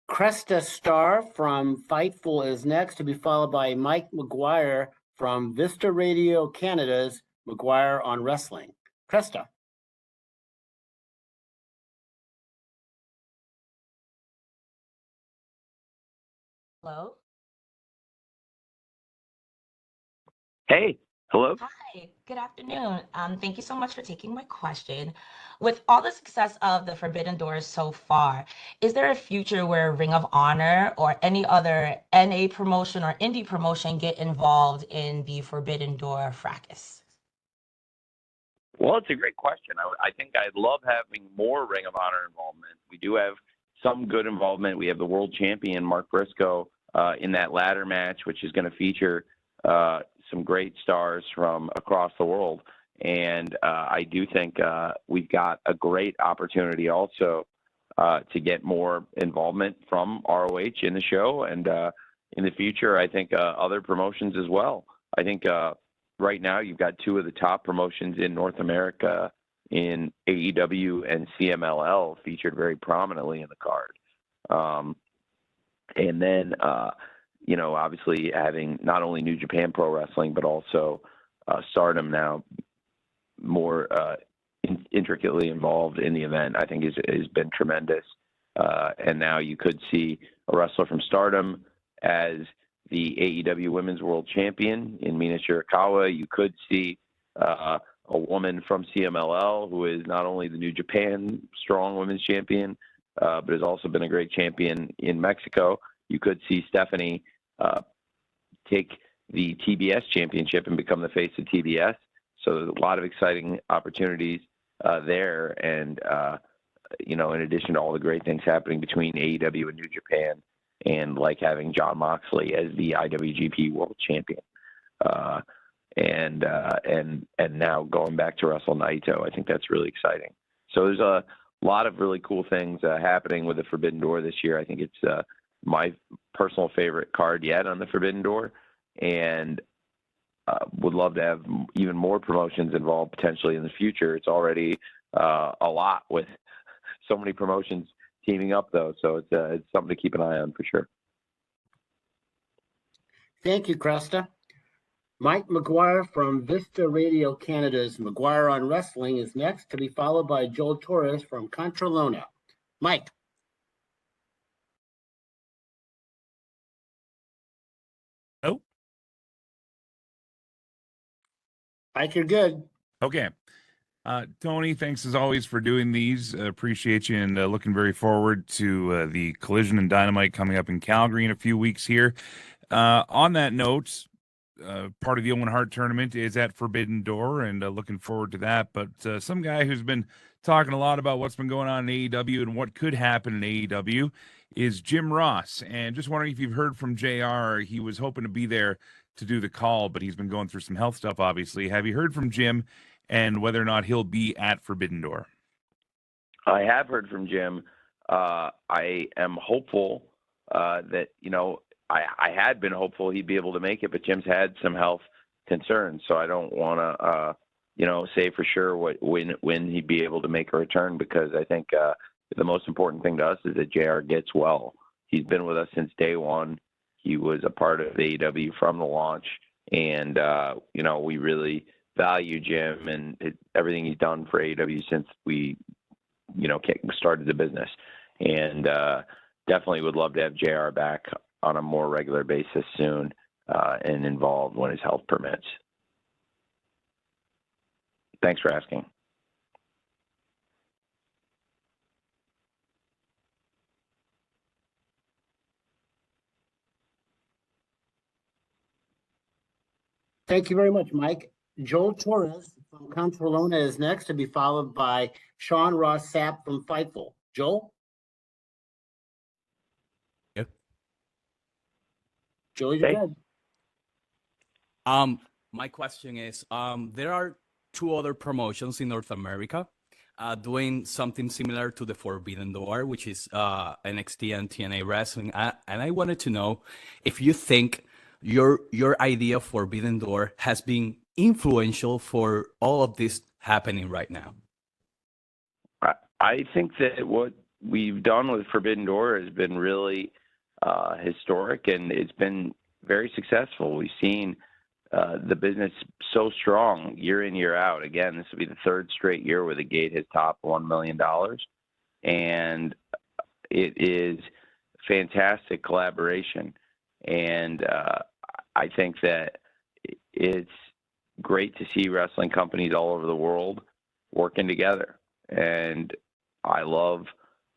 Cresta Star from Fightful is next, to be followed by Mike McGuire from Vista Radio Canada's McGuire on Wrestling. Cresta. Hello. Hey, hello. Hi, good afternoon. Thank you so much for taking my question. With all the success of the Forbidden Doors so far, is there a future where Ring of Honor or any other NA promotion or indie promotion get involved in the Forbidden Door fracas? Well, it's a great question. I think I'd love having more Ring of Honor involvement. We do have some good involvement. We have the world champion, Mark Briscoe, in that ladder match, which is going to feature some great stars from across the world. And I do think we've got a great opportunity also to get more involvement from ROH in the show. And in the future, I think other promotions as well. I think right now you've got two of the top promotions in North America in AEW and CMLL featured very prominently in the card. And then, you know, obviously having not only New Japan Pro Wrestling, but also STARDOM now more intricately involved in the event, I think has been tremendous. And now you could see a wrestler from STARDOM as the AEW Women's World Champion in Mina Shirakawa. You could see a woman from CMLL who is not only the New Japan Strong Women's Champion, but has also been a great champion in Mexico. You could see Stephanie take the TBS championship and become the face of TBS. So there's a lot of exciting opportunities there. And, you know, in addition to all the great things happening between AEW and New Japan, and like having Jon Moxley as the IWGP World Champion. And now going back to Wrestle Naito, I think that's really exciting. So there's a lot of really cool things happening with the Forbidden Door this year. I think it's my personal favorite card yet on the Forbidden Door, and would love to have even more promotions involved potentially in the future. It's already a lot with so many promotions teaming up, though, so it's something to keep an eye on for sure. Thank you, Cresta. Mike McGuire from Vista Radio Canada's McGuire on Wrestling is next, to be followed by Joel Torres from Contralona. Mike. Oh. Mike, you're good. Okay. Tony, thanks as always for doing these. Appreciate you, and looking very forward to the Collision and Dynamite coming up in Calgary in a few weeks here. On that note, part of the Owen Hart tournament is at Forbidden Door, and looking forward to that. But some guy who's been talking a lot about what's been going on in AEW and what could happen in AEW is Jim Ross. And just wondering if you've heard from JR. He was hoping to be there to do the call, but he's been going through some health stuff, obviously. Have you heard from Jim and whether or not he'll be at Forbidden Door? I have heard from Jim. I am hopeful that, I had been hopeful he'd be able to make it, but Jim's had some health concerns, so I don't want to, say for sure when he'd be able to make a return, because I think the most important thing to us is that JR gets well. He's been with us since day one. He was a part of AEW from the launch, and we really value Jim and everything he's done for AEW since we, started the business, and definitely would love to have JR back on a more regular basis soon and involved when his health permits. Thanks for asking. Thank you very much, Mike. Joel Torres from Controlona is next, to be followed by Sean Ross Sapp from Fightful. Joel? Yep. Joel, you're good. My question is, there are two other promotions in North America doing something similar to the Forbidden Door, which is NXT and TNA Wrestling. And I wanted to know if you think your idea of Forbidden Door has been influential for all of this happening right now. I think that what we've done with Forbidden Door has been really historic, and it's been very successful. We've seen the business so strong year in, year out. Again, this will be the third straight year where the gate has topped $1 million. And it is fantastic collaboration. And I think that it's great to see wrestling companies all over the world working together. And I love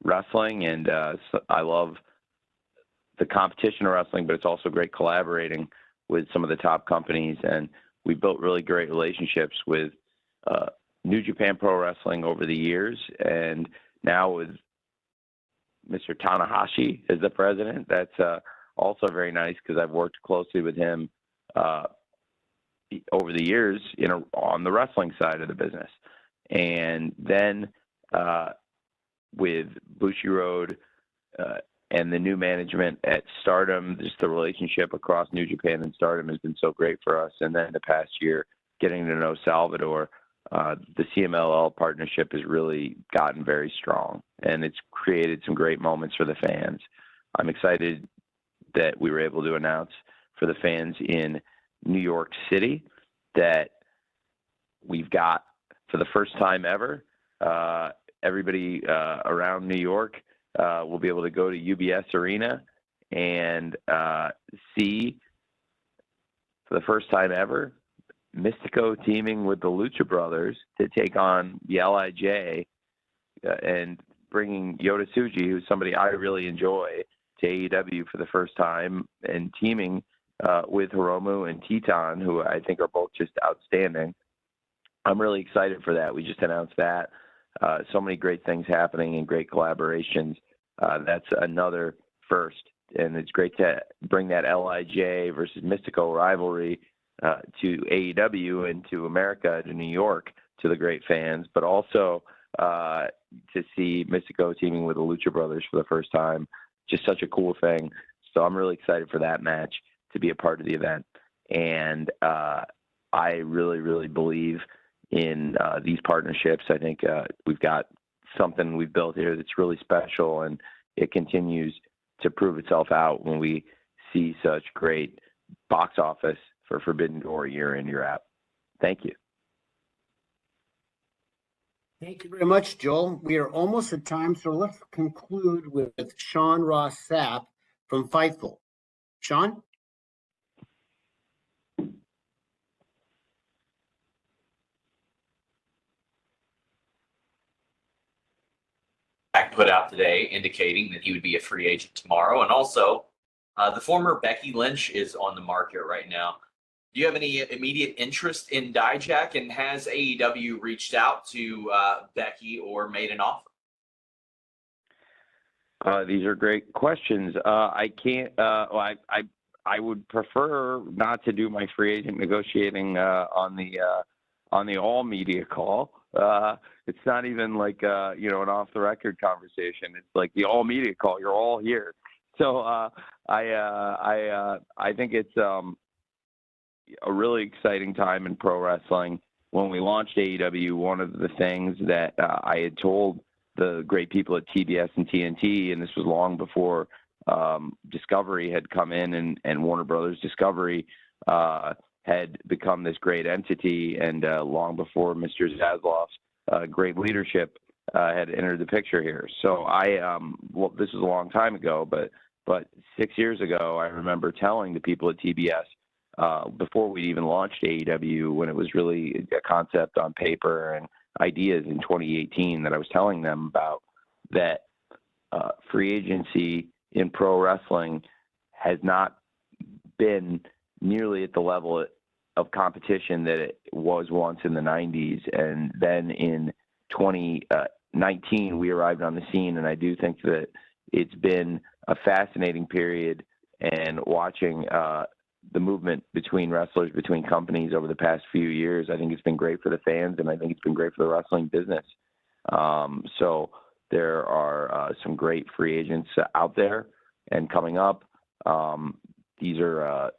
wrestling, and I love the competition of wrestling, but it's also great collaborating with some of the top companies. And we built really great relationships with New Japan Pro Wrestling over the years. And now with Mr. Tanahashi as the president, that's also very nice, because I've worked closely with him over the years, on the wrestling side of the business. And then with Bushiroad and the new management at STARDOM, just the relationship across New Japan and STARDOM has been so great for us. And then the past year, getting to know Salvador, the CMLL partnership has really gotten very strong, and it's created some great moments for the fans. I'm excited that we were able to announce for the fans in New York City that we've got, for the first time ever, everybody around New York will be able to go to UBS Arena and see, for the first time ever, Mystico teaming with the Lucha Brothers to take on the LIJ, and bringing Yota Tsuji, who's somebody I really enjoy, to AEW for the first time, and teaming with Hiromu and Teton, who I think are both just outstanding. I'm really excited for that. We just announced that. So many great things happening and great collaborations. That's another first. And it's great to bring that LIJ versus Mystico rivalry to AEW and to America, to New York, to the great fans, but also to see Mystico teaming with the Lucha Brothers for the first time. Just such a cool thing. So I'm really excited for that match to be a part of the event. And I really, really believe in these partnerships. I think we've got something we've built here that's really special, and it continues to prove itself out when we see such great box office for Forbidden Door year in, year out. Thank you. Thank you very much, Joel. We are almost at time, so let's conclude with Sean Ross Sapp from Fightful. Sean? Put out today indicating that he would be a free agent tomorrow, and also The former Becky Lynch is on the market right now. Do you have any immediate interest in Dijak, and has AEW reached out to Becky or made an offer? These are great questions. I can't. I would prefer not to do my free agent negotiating on the all media call. It's not even like an off the record conversation. It's like the all media call. You're all here. So I think it's a really exciting time in pro wrestling. When we launched AEW, one of the things that I had told the great people at TBS and TNT, and this was long before Discovery had come in, and Warner Brothers Discovery had become this great entity, and long before Mr. Zaslav's great leadership had entered the picture here. So this was a long time ago, but 6 years ago, I remember telling the people at TBS, before we even launched AEW, when it was really a concept on paper and ideas in 2018, that I was telling them about that free agency in pro wrestling has not been nearly at the level of competition that it was once in the 90s. And then in 2019, we arrived on the scene, and I do think that it's been a fascinating period, and watching the movement between wrestlers, between companies over the past few years, I think it's been great for the fans, and I think it's been great for the wrestling business. So there are some great free agents out there and coming up. These are,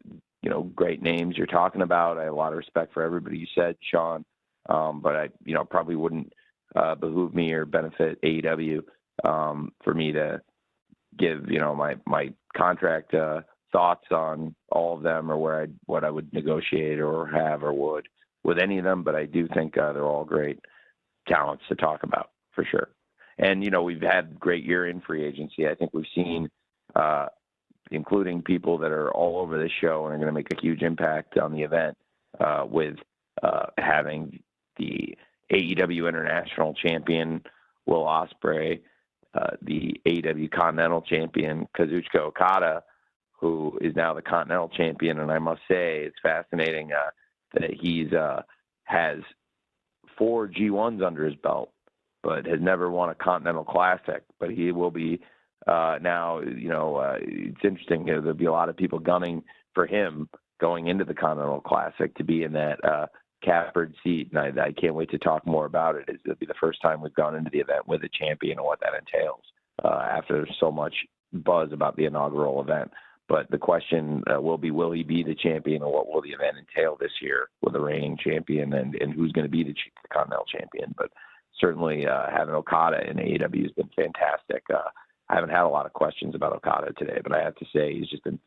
great names you're talking about. I have a lot of respect for everybody you said, Sean, but I, probably wouldn't behoove me or benefit AEW for me to give, my contract thoughts on all of them, or what I would negotiate or have or would with any of them. But I do think they're all great talents to talk about for sure. And, we've had great year in free agency. I think we've seen, including people that are all over this show and are going to make a huge impact on the event, with having the AEW International Champion, Will Ospreay, the AEW Continental Champion, Kazuchika Okada, who is now the Continental Champion. And I must say, it's fascinating that he's has 4 G1s under his belt, but has never won a Continental Classic. But he will be now, it's interesting. There'll be a lot of people gunning for him going into the Continental Classic to be in that catbird seat. And I can't wait to talk more about it. It'll be the first time we've gone into the event with a champion and what that entails after so much buzz about the inaugural event. But the question will he be the champion, or what will the event entail this year with a reigning champion, and who's going to be the Continental Champion? But certainly having Okada in AEW has been fantastic. I haven't had a lot of questions about Okada today, but I have to say he's just been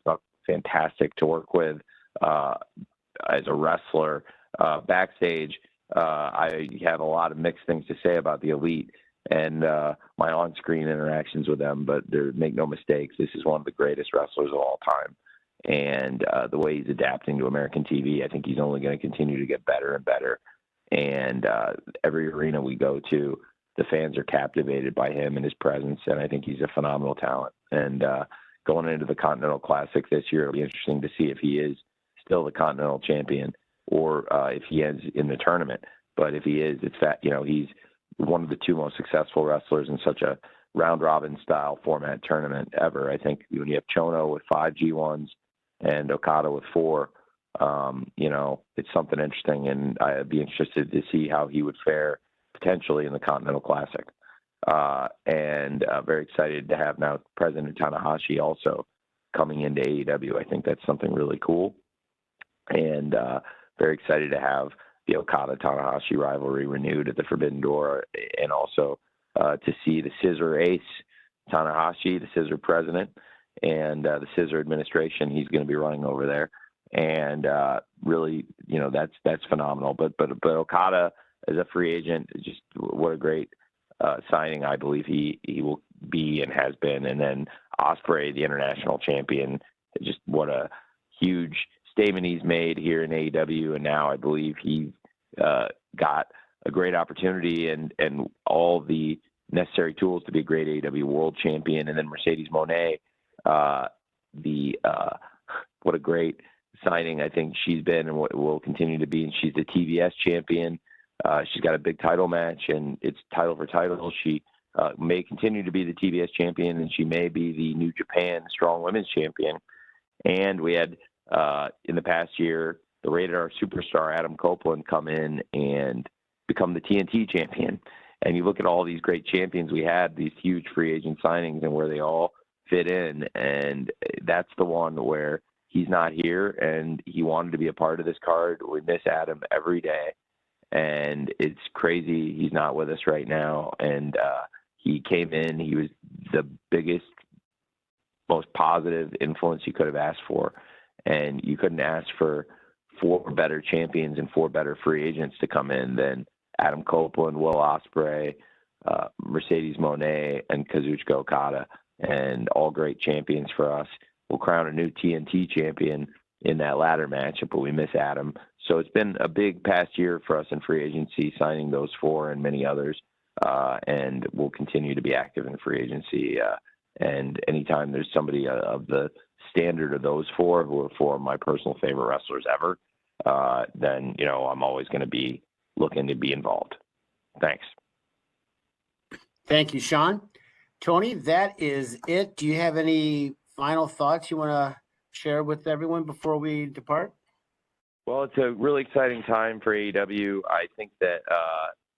fantastic to work with as a wrestler. Backstage, I have a lot of mixed things to say about the Elite and my on-screen interactions with them, but make no mistakes, this is one of the greatest wrestlers of all time. And the way he's adapting to American TV, I think he's only going to continue to get better and better. And every arena we go to, the fans are captivated by him and his presence, and I think he's a phenomenal talent. And going into the Continental Classic this year, it'll be interesting to see if he is still the Continental Champion, or if he ends in the tournament. But if he is, he's one of the 2 most successful wrestlers in such a round-robin style format tournament ever. I think when you have Chono with 5 G1s and Okada with 4, it's something interesting, and I'd be interested to see how he would fare potentially in the Continental Classic. And very excited to have now President Tanahashi also coming into AEW. I think that's something really cool. And very excited to have the Okada-Tanahashi rivalry renewed at the Forbidden Door, and also to see the Scissor Ace, Tanahashi, the Scissor President, and the Scissor Administration he's going to be running over there. And really, that's phenomenal. But Okada as a free agent, just what a great signing I believe he will be and has been. And then Ospreay, the international champion, just what a huge statement he's made here in AEW. And now I believe he's got a great opportunity and all the necessary tools to be a great AEW world champion. And then Mercedes Moné what a great signing I think she's been and what will continue to be. And she's the TBS champion. She's got a big title match, and it's title for title. She may continue to be the TBS champion, and she may be the New Japan Strong Women's champion. And we had, in the past year, the Rated R superstar Adam Copeland come in and become the TNT champion. And you look at all these great champions we had, these huge free agent signings, and where they all fit in. And that's the one where he's not here, and he wanted to be a part of this card. We miss Adam every day, and it's crazy he's not with us right now. And he came in, he was the biggest, most positive influence you could have asked for. And you couldn't ask for 4 better champions and 4 better free agents to come in than Adam Copeland, Will Ospreay, Mercedes Moné, and Kazuchika Okada, and all great champions for us. We'll crown a new TNT champion in that ladder match, but we miss Adam. So it's been a big past year for us in free agency, signing those 4 and many others, and we'll continue to be active in free agency. And anytime there's somebody of the standard of those 4, who are 4 of my personal favorite wrestlers ever, then, you know, I'm always going to be looking to be involved. Thanks. Thank you, Sean. Tony, that is it. Do you have any final thoughts you want to share with everyone before we depart? Well, it's a really exciting time for AEW. I think that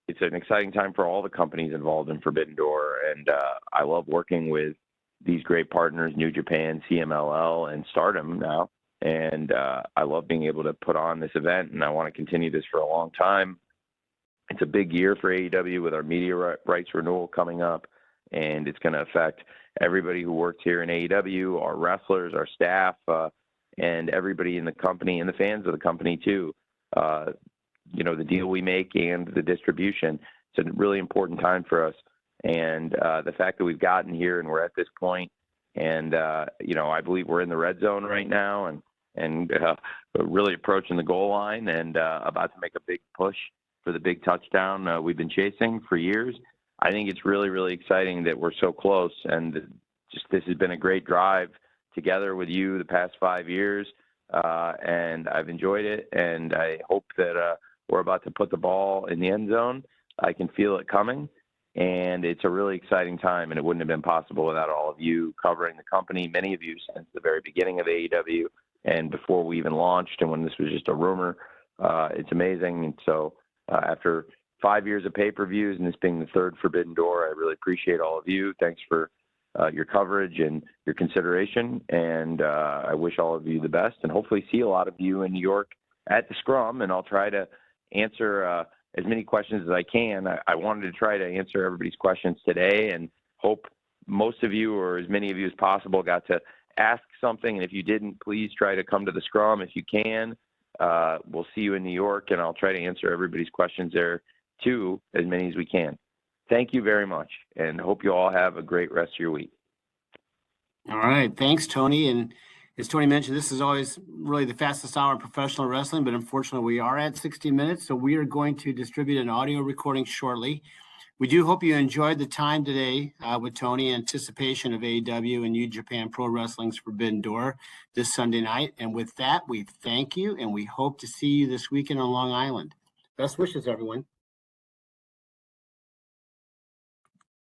it's an exciting time for all the companies involved in Forbidden Door, and I love working with these great partners, New Japan, CMLL, and STARDOM now. And I love being able to put on this event, and I want to continue this for a long time. It's a big year for AEW with our media rights renewal coming up, and it's going to affect everybody who works here in AEW, our wrestlers, our staff, and everybody in the company and the fans of the company too. You know, the deal we make and the distribution. It's a really important time for us. And the fact that we've gotten here and we're at this point, and you know, I believe we're in the red zone right now, and really approaching the goal line, and about to make a big push for the big touchdown we've been chasing for years. I think it's really, really exciting that we're so close, and just this has been a great drive together with you the past 5 years, and I've enjoyed it, and I hope that we're about to put the ball in the end zone. I can feel it coming, and it's a really exciting time, and it wouldn't have been possible without all of you covering the company, many of you since the very beginning of AEW and before we even launched and when this was just a rumor. It's amazing. And so after 5 years of pay-per-views and this being the 3rd Forbidden Door, I really appreciate all of you. Thanks for your coverage and your consideration, and I wish all of you the best, and hopefully see a lot of you in New York at the Scrum, and I'll try to answer as many questions as I can. I wanted to try to answer everybody's questions today, and hope most of you, or as many of you as possible, got to ask something. And if you didn't, please try to come to the Scrum if you can. We'll see you in New York, and I'll try to answer everybody's questions there too, as many as we can. Thank you very much, and hope you all have a great rest of your week. All right. Thanks, Tony. And as Tony mentioned, this is always really the fastest hour in professional wrestling, but unfortunately we are at 60 minutes. So we are going to distribute an audio recording shortly. We do hope you enjoyed the time today with Tony in anticipation of AEW and New Japan Pro Wrestling's Forbidden Door this Sunday night. And with that, we thank you, and we hope to see you this weekend on Long Island. Best wishes, everyone.